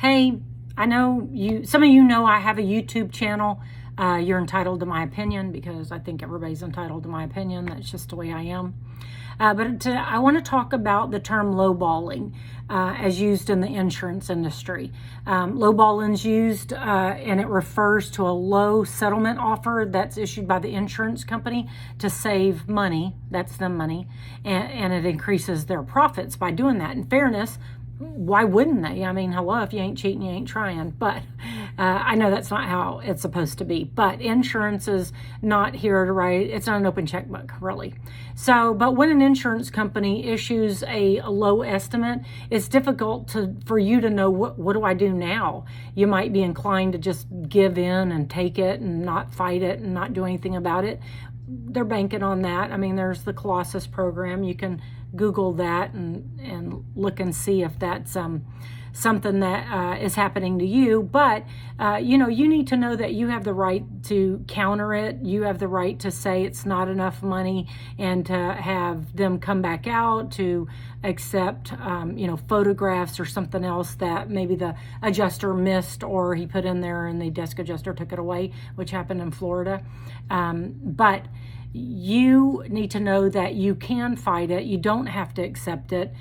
Hey, I know some of you know I have a YouTube channel. You're entitled to my opinion because I think everybody's entitled to my opinion. That's just the way I am. I want to talk about the term lowballing as used in the insurance industry. Lowballing is used and it refers to a low settlement offer that's issued by the insurance company to save money. That's them money. And it increases their profits by doing that. In fairness, why wouldn't they? I mean, hello, if you ain't cheating, you ain't trying. But I know that's not how it's supposed to be. But insurance is not here to write. It's not an open checkbook, really. So, but when an insurance company issues a low estimate, it's difficult for you to know what do I do now? You might be inclined to just give in and take it and not fight it and not do anything about it. They're banking on that. I mean, there's the Colossus program. You can Google that and look and see if that's something that is happening to you. But, you need to know that you have the right to counter it. You have the right to say it's not enough money and to have them come back out to accept, photographs or something else that maybe the adjuster missed or he put in there and the desk adjuster took it away, which happened in Florida. But you need to know that you can fight it. You don't have to accept it.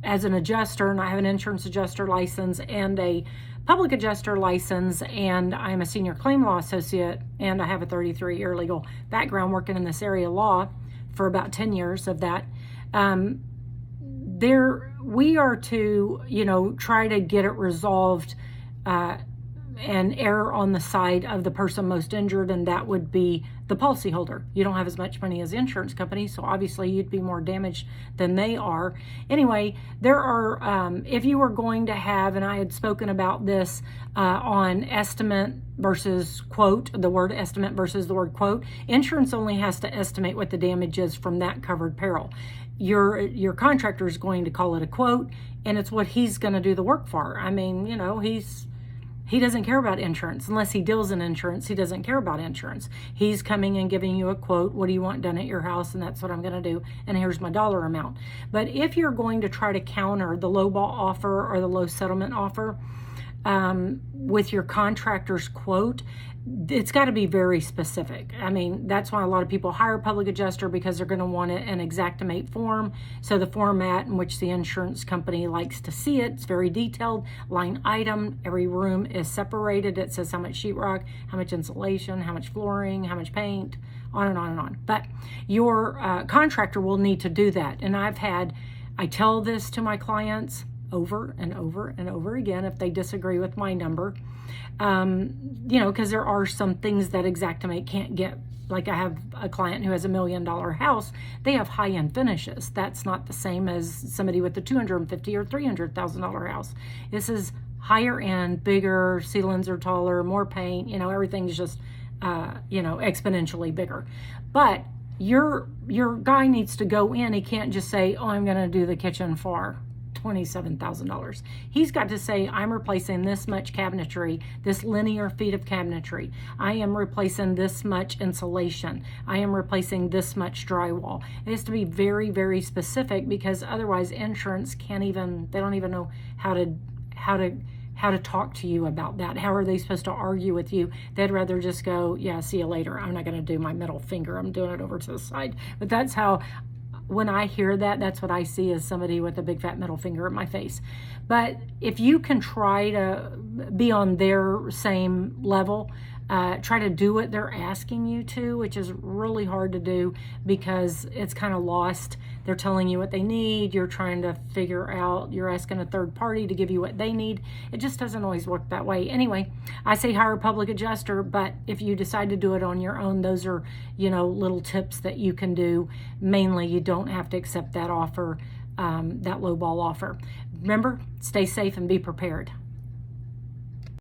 As an adjuster, and I have an insurance adjuster license and a public adjuster license, and I'm a senior claim law associate, and I have a 33-year legal background working in this area of law for about 10 years of that. We are to, try to get it resolved and err on the side of the person most injured, and that would be the policyholder. You don't have as much money as the insurance company, so obviously you'd be more damaged than they are. Anyway, there are, if you were going to have, and I had spoken about this on estimate versus quote, the word estimate versus the word quote, insurance only has to estimate what the damage is from that covered peril. Your contractor is going to call it a quote, and it's what he's going to do the work for. I mean, he doesn't care about insurance. Unless he deals in insurance, he doesn't care about insurance. He's coming and giving you a quote. What do you want done at your house? And that's what I'm going to do. And here's my dollar amount. But if you're going to try to counter the low ball offer or the low settlement offer with your contractor's quote, it's got to be very specific. I mean, that's why a lot of people hire a public adjuster, because they're going to want it in Xactimate form. So the format in which the insurance company likes to see it, it's very detailed, line item. Every room is separated. It says how much sheetrock, how much insulation, how much flooring, how much paint, on and on and on. But your contractor will need to do that. And I tell this to my clients over and over and over again if they disagree with my number, because there are some things that Xactimate can't get. Like I have a client who has $1 million house. They have high-end finishes. That's not the same as somebody with a $250,000 or $300,000 house. This is higher end, bigger, ceilings are taller, more paint, everything's just, exponentially bigger. But your guy needs to go in. He can't just say, oh, I'm going to do the kitchen for $27,000. He's got to say, I'm replacing this much cabinetry, this linear feet of cabinetry. I am replacing this much insulation. I am replacing this much drywall. It has to be very, very specific, because otherwise insurance they don't even know how to talk to you about that. How are they supposed to argue with you? They'd rather just go, yeah, see you later. I'm not going to do my middle finger. I'm doing it over to the side. But that's how, when I hear that, that's what I see as somebody with a big fat middle finger at my face. But if you can try to be on their same level, try to do what they're asking you to, which is really hard to do because it's kind of lost. They're telling you what they need. You're trying to figure out, you're asking a third party to give you what they need. It just doesn't always work that way. Anyway, I say hire a public adjuster, but if you decide to do it on your own, those are, little tips that you can do. Mainly, you don't have to accept that offer, that low ball offer. Remember, stay safe and be prepared.